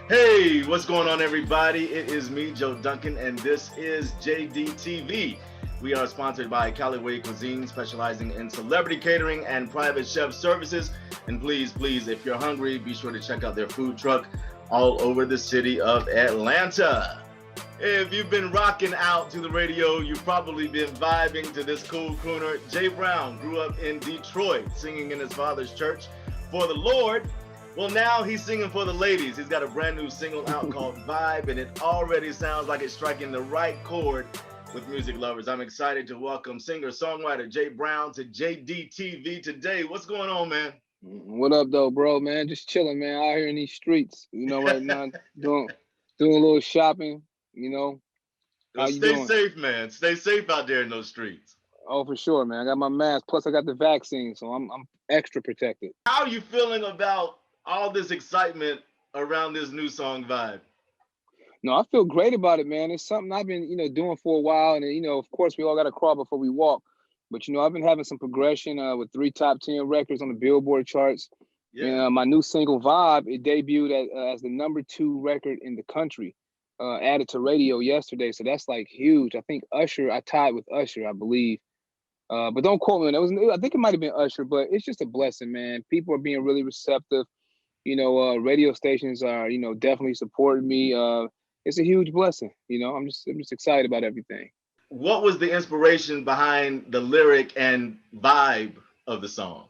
Hey, what's going on, everybody? It is me, Joe Duncan, and this is JDtv. We are sponsored by Callaway Cuisine, specializing in celebrity catering and private chef services. And please, if you're hungry, be sure to check out their food truck all over the city of Atlanta. If you've been rocking out to the radio, you've probably been vibing to this cool crooner. Jay Brown grew up in Detroit, singing in his father's church for the Lord. Well, now he's singing for the ladies. He's got a brand new single out called Vibe, and it already sounds like it's striking the right chord with music lovers. I'm excited to welcome singer-songwriter Jay Brown to JDtv today. What's going on, man? What up, though, bro, man? Just chilling, man. Out here in these streets, right now, doing a little shopping. Well, How you stay doing? safe, man. Stay safe out there in those streets. Oh, for sure, man. I got my mask. Plus, I got the vaccine, so I'm extra protected. How are you feeling about all this excitement around this new song Vibe? No, I feel great about it, man. It's something I've been, doing for a while, and of course, we all got to crawl before we walk. But I've been having some progression with 3 top 10 records on the Billboard charts. Yeah. My new single Vibe, it debuted as the #2 record in the country. Added to radio yesterday, so that's like huge. I think I tied with Usher, I believe. But don't quote me on that. I think it might have been Usher, but it's just a blessing, man. People are being really receptive. Radio stations are, definitely supporting me. It's a huge blessing. I'm just excited about everything. What was the inspiration behind the lyric and vibe of the song?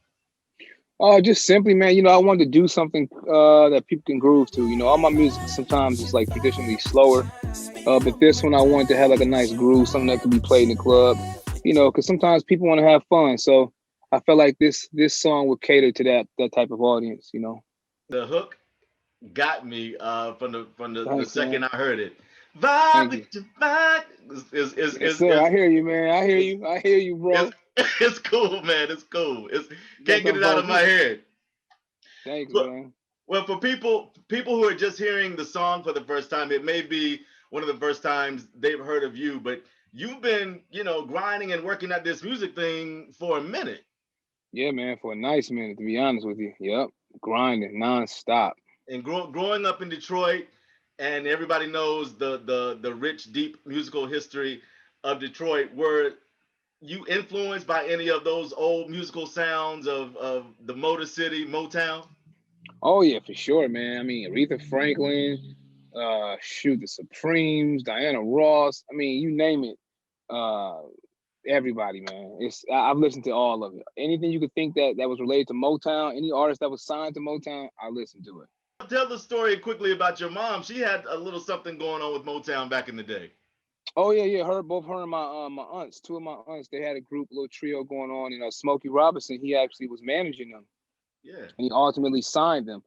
Just simply, man, I wanted to do something that people can groove to. All my music sometimes is like traditionally slower, but this one I wanted to have like a nice groove, something that could be played in the club. Because sometimes people want to have fun. So I felt like this song would cater to that type of audience. The hook got me from the Thanks, second man. I heard it. Vibe Thank you. with your vibe Yes, sir. I hear you, man. I hear you. I hear you, it's, bro. it's cool, man. It's cool. It's You got can't get them it out of my vocals. head. Thanks, Well, man. well, for people who are just hearing the song for the first time, it may be one of the first times they've heard of you, but you've been, grinding and working at this music thing for a minute. Yeah, man. For a nice minute, to be honest with you. Yep. Grinding nonstop. And growing up in Detroit, and everybody knows the rich, deep musical history of Detroit. Were you influenced by any of those old musical sounds of the Motor City, Motown? Oh yeah, for sure, man. I mean, Aretha Franklin, shoot, the Supremes, Diana Ross. I mean, you name it. Uh, Everybody, man. I've listened to all of it. Anything you could think that was related to Motown, any artist that was signed to Motown, I listened to it. Tell the story quickly about your mom. She had a little something going on with Motown back in the day. Oh yeah, yeah. Both her and my aunts, two of my aunts, they had a group, a little trio going on. Smokey Robinson, he actually was managing them, Yeah. and he ultimately signed them.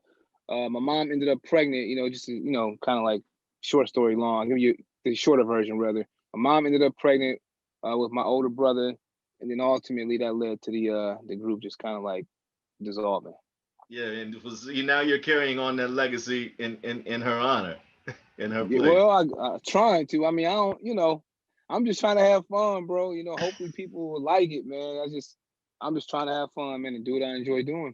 My mom ended up pregnant. Just kind of like short story long. I'll give you the shorter version rather. My mom ended up pregnant with my older brother, and then ultimately that led to the group just kind of like dissolving. Yeah, and now you're carrying on that legacy in her honor, in her Yeah, place. well, I trying to. I mean, I don't. I'm just trying to have fun, bro. Hopefully people will like it, man. I'm just trying to have fun, man, and do what I enjoy doing.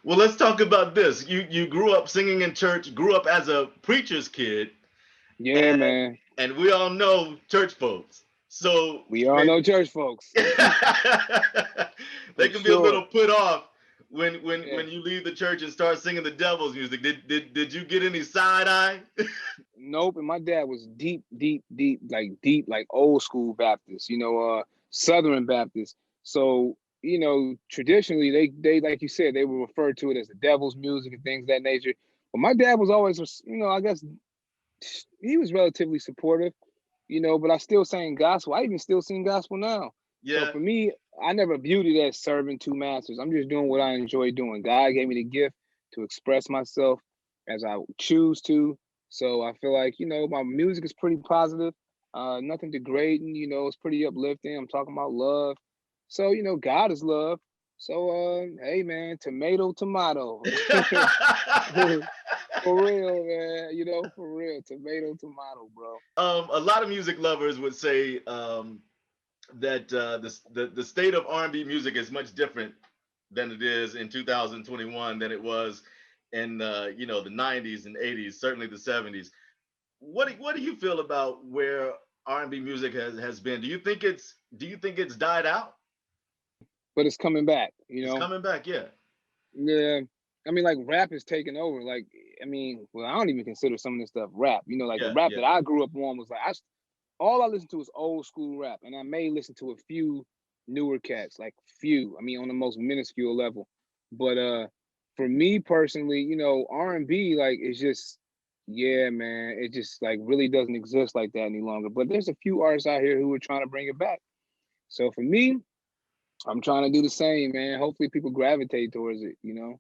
Well, let's talk about this. You grew up singing in church, grew up as a preacher's kid, Yeah, and man. and we all know church folks. So We all know church folks. they For can be a little sure. put off when when Yeah. when you leave the church and start singing the devil's music. Did you get any side eye? Nope. And my dad was deep, like old school Baptist, Southern Baptist. So, traditionally they like you said, they would refer to it as the devil's music and things of that nature. But my dad was always, I guess he was relatively supportive, but I still sang gospel. I even still sing gospel now. So Yeah, for me, I never viewed it as serving two masters. I'm just doing what I enjoy doing. God gave me the gift to express myself as I choose to. So I feel like, my music is pretty positive, nothing degrading, it's pretty uplifting. I'm talking about love. So, God is love. So, hey, man, tomato. For real, man. For real. Tomato, bro. a lot of music lovers would say that the state of R&B music is much different than it is in 2021 than it was in you know, the 90s and 80s, certainly the 70s. What do you feel about where R&B music has been? Do you think it's died out? But it's coming back, you It's know. coming back, yeah. Yeah, I mean, like rap is taking over. Like, I mean, well, I don't even consider some of this stuff rap. You know, like the Yeah, rap yeah. that I grew up on was like all I listen to is old school rap, and I may listen to a few newer cats, like few. I mean, on the most minuscule level. But for me personally, you know, R&B like is just yeah, man. It just like really doesn't exist like that any longer. But there's a few artists out here who are trying to bring it back. So for me, I'm trying to do the same, man. Hopefully people gravitate towards it, you know.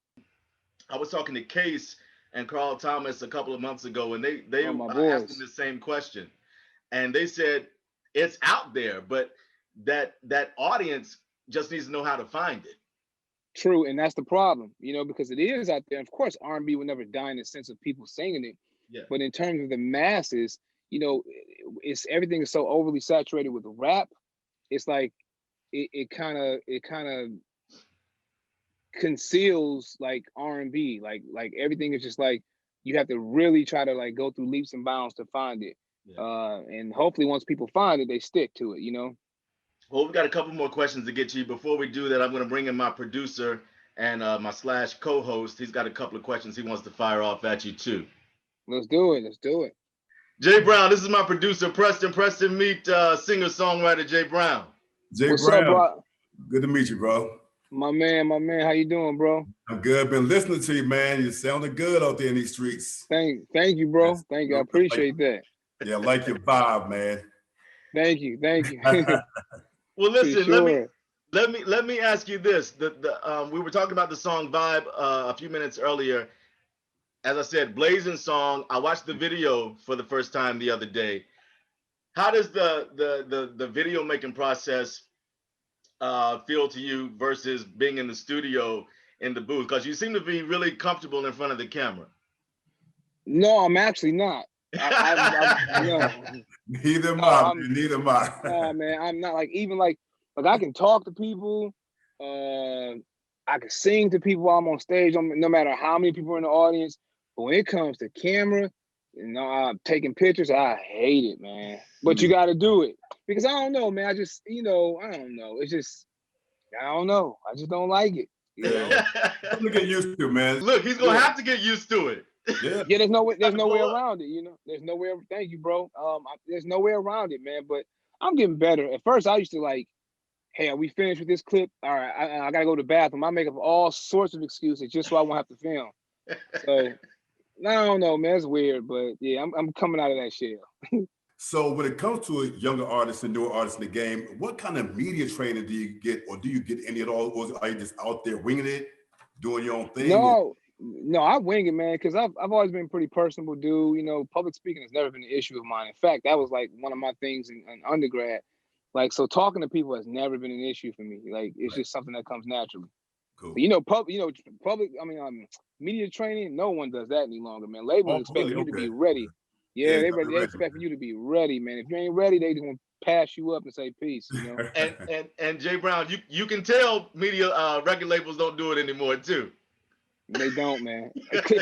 I was talking to Case and Carl Thomas a couple of months ago, and they Oh, my asked them boys. the same question, and they said it's out there, but that audience just needs to know how to find it. True, and that's the problem, you know, because it is out there. Of course, R&B will never die in the sense of people singing it, Yeah, but in terms of the masses, you know, it's everything is so overly saturated with rap. It's like it kind of conceals like R&B, like everything is just like you have to really try to like go through leaps and bounds to find it. yeah. And hopefully once people find it, they stick to it, you know. Well, we've got a couple more questions to get to you. Before we do that, I'm going to bring in my producer and my slash co-host. He's got a couple of questions he wants to fire off at you too. Let's do it. Let's do it. Jay Brown, this is my producer, Preston. Preston, meet singer-songwriter Jay Brown. Jay What's up, Brown, bro? good to meet you, bro. My man, how you doing, bro? I'm good. Been listening to you, man. You sounding good out there in these streets. Thank you, bro. Yes. Thank you. I appreciate that. Yeah, I like your vibe, man. Thank you. Well, For listen, sure. let me ask you this. We were talking about the song Vibe a few minutes earlier. As I said, blazing song. I watched the video for the first time the other day. How does the video making process feel to you versus being in the studio in the booth? Because you seem to be really comfortable in front of the camera. No, I'm actually not. No. Neither am No, I. Neither am I. Nah, man, I'm not like even like I can talk to people. I can sing to people while I'm on stage, no matter how many people are in the audience. But when it comes to camera, you know, I'm taking pictures. I hate it, man. But you got to do it because I don't know, man. I just, you know, I don't know. It's just, I don't know. I just don't like it. You know? Something to get used to, man. Look, he's gonna have to get used to it. Yeah. Yeah, there's no way around it. You know, there's no way. Thank you, bro. There's no way around it, man. But I'm getting better. At first, I used to like, hey, are we finished with this clip? All right, I gotta go to the bathroom. I make up all sorts of excuses just so I won't have to film. So I don't know, man. It's weird, but yeah, I'm coming out of that shell. So when it comes to younger artists and newer artists in the game, what kind of media training do you get, or do you get any at all? Or are you just out there winging it, doing your own thing? No, I wing it, man, because I've always been a pretty personable dude. You know, public speaking has never been an issue of mine. In fact, that was like one of my things in undergrad. Like, so talking to people has never been an issue for me. Like, it's just something that comes naturally. Cool. But, you know, media training, no one does that any longer, man. Labels expect you to be ready. Yeah, they expect you to be ready, man. If you ain't ready, they just gonna pass you up and say peace, you know. and Jay Brown, you can tell media record labels don't do it anymore too. They don't, man.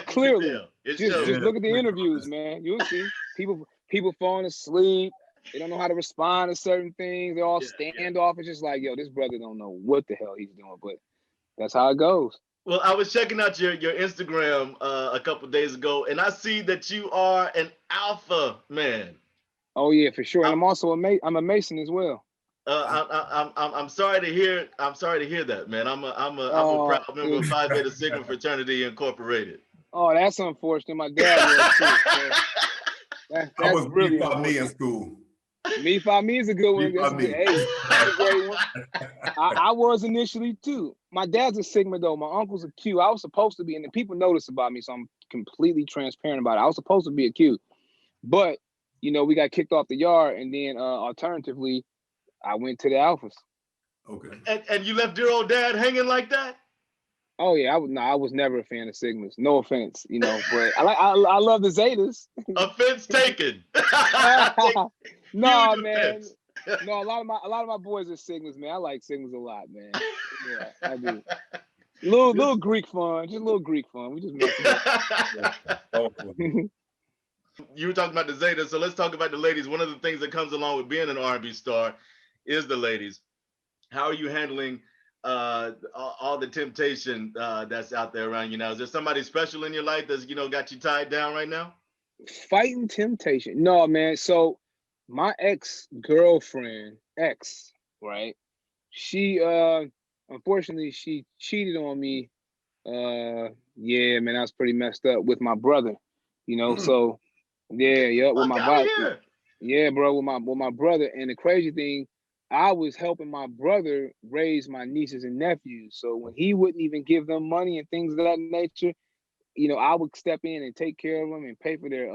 Clearly, just look at the interviews, man. You'll see people falling asleep. They don't know how to respond to certain things. They're all standoff. It's just like, yo, this brother don't know what the hell he's doing, but that's how it goes. Well, I was checking out your Instagram a couple of days ago, and I see that you are an alpha man. Oh yeah, for sure. And I'm also I'm a Mason as well. I'm sorry to hear. I'm sorry to hear that, man. I'm a proud member of Phi Beta Sigma Fraternity Incorporated. Oh, that's unfortunate. My dad was too. That's I was really me in school. Me Phi Me is a good one. That's a good. Hey, that's a great one. I was initially too. My dad's a Sigma though. My uncle's a Q. I was supposed to be, and the people notice about me, so I'm completely transparent about it. I was supposed to be a Q, but you know, we got kicked off the yard, and then alternatively, I went to the Alphas. Okay. And you left dear old dad hanging like that? Oh yeah, I was never a fan of Sigmas. No offense, you know, but I love the Zetas. Offense taken. No, man. No, a lot of my boys are Sigmas, man. I like Sigmas a lot, man. Yeah, I do. Little Greek fun, just a little Greek fun. We just messing up. You were talking about the Zeta, so let's talk about the ladies. One of the things that comes along with being an R&B star is the ladies. How are you handling all the temptation that's out there around you now? Is there somebody special in your life that's got you tied down right now? Fighting temptation? No, man. So my ex-girlfriend, right? She unfortunately she cheated on me. Yeah, man, I was pretty messed up with my brother. So yeah, with my body. Yeah, bro, with my brother. And the crazy thing, I was helping my brother raise my nieces and nephews. So when he wouldn't even give them money and things of that nature, I would step in and take care of them and pay for their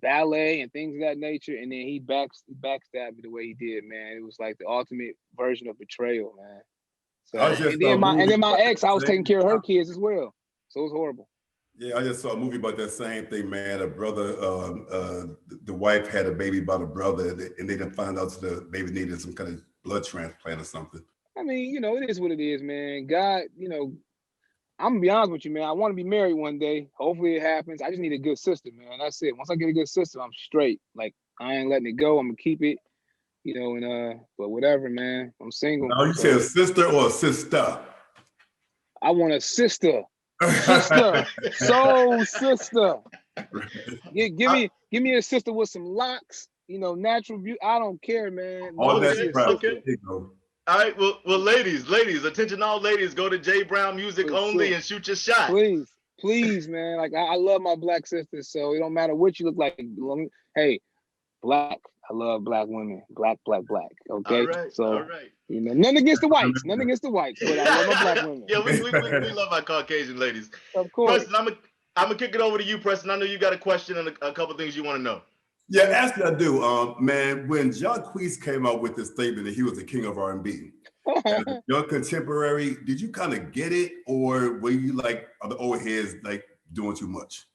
ballet and things of that nature. And then he backstabbed me the way he did, man. It was like the ultimate version of betrayal, man. So and then my ex, I was taking care of her kids as well. So it was horrible. Yeah, I just saw a movie about that same thing, man. A brother, the wife had a baby by the brother, and they didn't find out the baby needed some kind of blood transplant or something. I mean, it is what it is, man. God, I'm gonna be honest with you, man. I want to be married one day. Hopefully it happens. I just need a good sister, man. That's it. Once I get a good sister, I'm straight. Like, I ain't letting it go. I'm gonna keep it, but whatever, man. I'm single. Now you say a sister or a sister? I want a sister. Sister, soul sister. Give me a sister with some locks, natural beauty. I don't care, man. All that's okay. All right, well, ladies, attention, all ladies, go to J Brown Music only and shoot your shot. Please, man. Like I love my black sisters, so it don't matter what you look like. Hey, black. I love black women. Black. Okay. All right. So all right. Nothing against the whites. But I love my black women. Yeah, we love our Caucasian ladies. Of course. Preston, I'm gonna kick it over to you, Preston. I know you got a question and a couple things you want to know. Yeah, actually I do. Man, when Jacquees came out with this statement that he was the king of R&B, as a young contemporary, did you kind of get it, or were you like the old heads like doing too much?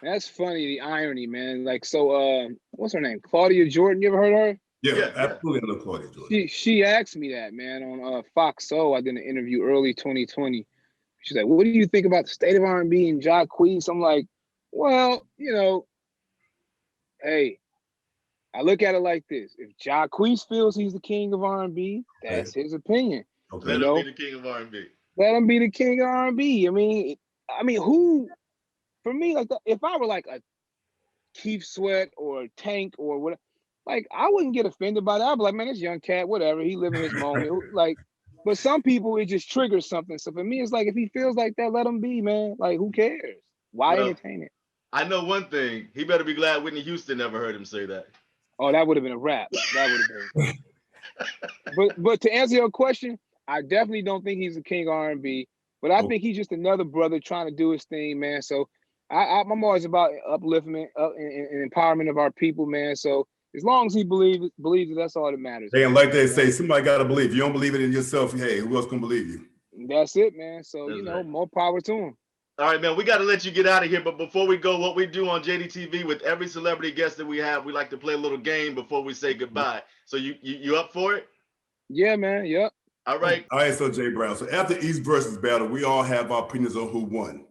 That's funny, the irony, man. Like, so what's her name? Claudia Jordan. You ever heard of her? Yeah, absolutely. I love Claudia Jordan. She asked me that, man, on Fox Soul. I did an interview early 2020. She's like, "What do you think about the state of R&B and Jacquees?" I'm like, well, hey, I look at it like this: if Jacquees feels he's the king of R&B, that's his opinion. Okay. Let him be the king of R&B. Let him be the king of R&B. I mean, who? For me, like, if I were like a Keith Sweat or Tank or whatever, like, I wouldn't get offended by that. I'd be like, man, this young cat, whatever, he living his moment. Like, but some people, it just triggers something. So for me, it's like, if he feels like that, let him be, man. Like, who cares? Why entertain it? I know one thing. He better be glad Whitney Houston never heard him say that. Oh, that would have been a wrap. That would have been. But to answer your question, I definitely don't think he's the king of R&B. But I think he's just another brother trying to do his thing, man. So I'm always about upliftment and empowerment of our people, man. So as long as he believes it, that's all that matters. Hey, and like they say, somebody got to believe. You don't believe it in yourself, hey, who else can believe you? That's it, man. So, more power to him. All right, man, we got to let you get out of here. But before we go, what we do on JDtv with every celebrity guest that we have, we like to play a little game before we say goodbye. So you up for it? Yeah, man. Yep. All right. All right, so Jay Brown. So after each versus battle, we all have our opinions on who won.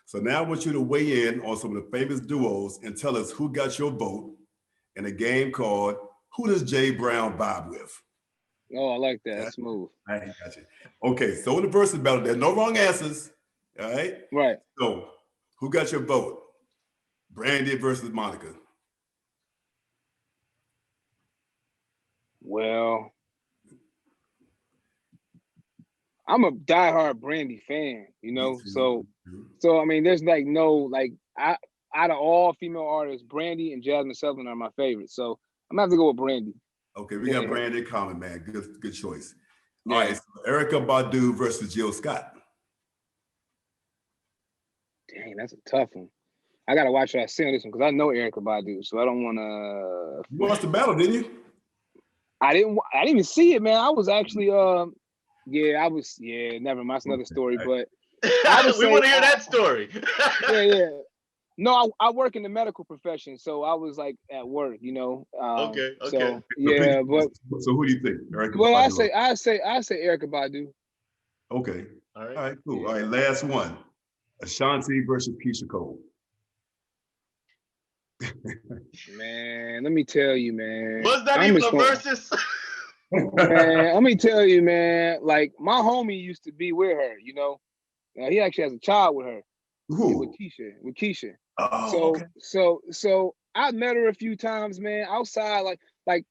So now I want you to weigh in on some of the famous duos and tell us who got your vote in a game called Who Does Jay Brown Vibe With? Oh, I like that. That's smooth. I got you. Okay, so in the versus battle, there's no wrong answers. All right? Right. So who got your vote? Brandy versus Monica. Well, I'm a diehard Brandy fan, So I mean, there's like out of all female artists, Brandy and Jasmine Sullivan are my favorites. So I'm gonna have to go with Brandy. Okay, we got Brandy in common, man. Good choice. All right, so Erykah Badu versus Jill Scott. Dang, that's a tough one. I gotta watch what I see on this one because I know Erykah Badu, so I don't want to. You watched the battle, didn't you? I didn't even see it, man. I was actually never mind. That's another story, but we want to hear that story. Yeah. No, I work in the medical profession, so I was like at work, Okay. So but so who do you think? Well, I say Erykah Badu. Okay. All right. All right, cool. All right, last one. Ashanti versus Keisha Cole. Man, let me tell you, man. Was that even a versus? Man, let me tell you, man. Like my homie used to be with her. You know, he actually has a child with her. Who? With Keisha. Oh, So okay. so I met her a few times, man. Outside, like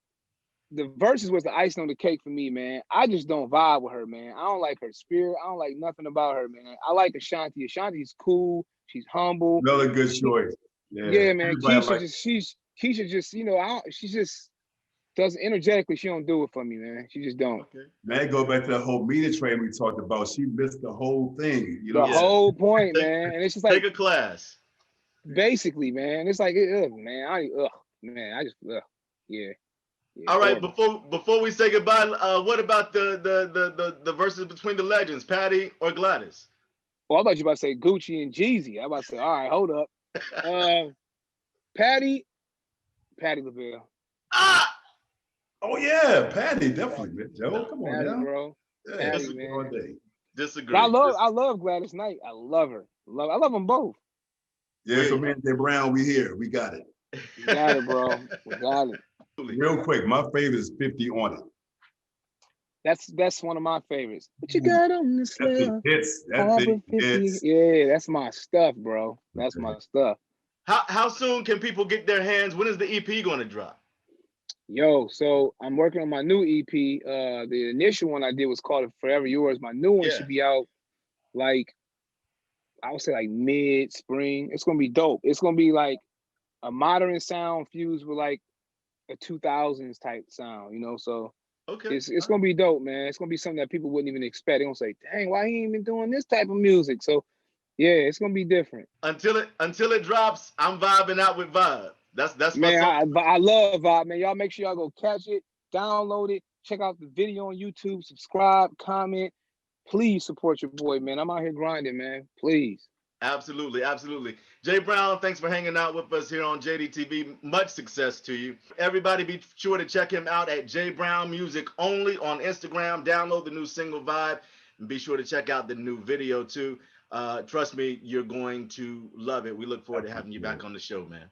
the verses was the icing on the cake for me, man. I just don't vibe with her, man. I don't like her spirit. I don't like nothing about her, man. I like Ashanti. Ashanti's cool. She's humble. Another good choice. Yeah, man. Everybody Keisha just, you know, she just doesn't energetically. She don't do it for me, man. She just don't. Okay. Man, go back to that whole media train we talked about. She missed the whole thing. You know, The whole point, man. And it's just like take a class. basically, man. It's like, man. I just, yeah. All right, horrible. before we say goodbye, what about the verses between the legends, Patty or Gladys? Oh, I thought you were about to say Gucci and Jeezy. I was about to say, all right, hold up. Patty LaBelle. Ah! oh yeah, Patty, definitely, man. Joe, come on Patty, now. bro. Yeah, Patty, that's man. all day. Disagree. I love Gladys Knight. I love her. I love them both. Yeah, so me and Jay Brown, we here. We got it. We got it, bro. We got it. Real quick, my favorite is 50 on it. That's one of my favorites. What you got on this That thing love? hits. That thing hits. Yeah, that's my stuff, bro. That's my stuff. How soon can people get their hands? When is the EP going to drop? Yo, so I'm working on my new EP. The initial one I did was called Forever Yours. My new one should be out like, I would say like mid-spring. It's gonna be dope. It's gonna be like a modern sound fused with like a 2000s type sound, you know. So it's gonna be dope, man. It's gonna be something that people wouldn't even expect. They're gonna say, dang, why he ain't been doing this type of music? So yeah, it's gonna be different. Until it drops, I'm vibing out with Vibe. That's man. I love Vibe, man. Y'all make sure y'all go catch it, download it, check out the video on YouTube, subscribe, comment. Please support your boy, man. I'm out here grinding, man. Please. Absolutely. Jay Brown, thanks for hanging out with us here on JDtv. Much success to you. Everybody be sure to check him out at Jay Brown Music Only on Instagram. Download the new single Vibe and be sure to check out the new video too. Trust me, you're going to love it. We look forward to having you back on the show, man.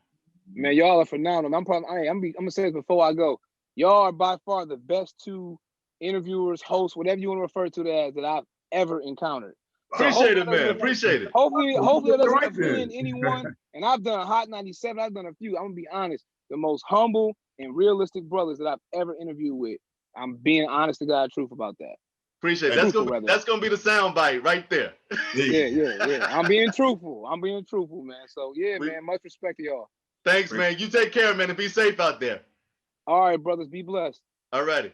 Man, y'all are phenomenal. I'm gonna say this before I go. Y'all are by far the best two interviewers, hosts, whatever you want to refer to that as, that I've ever encountered. Appreciate it, man. Appreciate it. Hopefully that doesn't offend anyone. And I've done Hot 97. I've done a few. I'm gonna be honest. The most humble and realistic brothers that I've ever interviewed with. I'm being honest to God, truth about that. Appreciate it. That's gonna be the sound bite right there. Yeah. I'm being truthful, man. So yeah, man. Much respect to y'all. Thanks, man. You take care, man, and be safe out there. All right, brothers. Be blessed. All righty.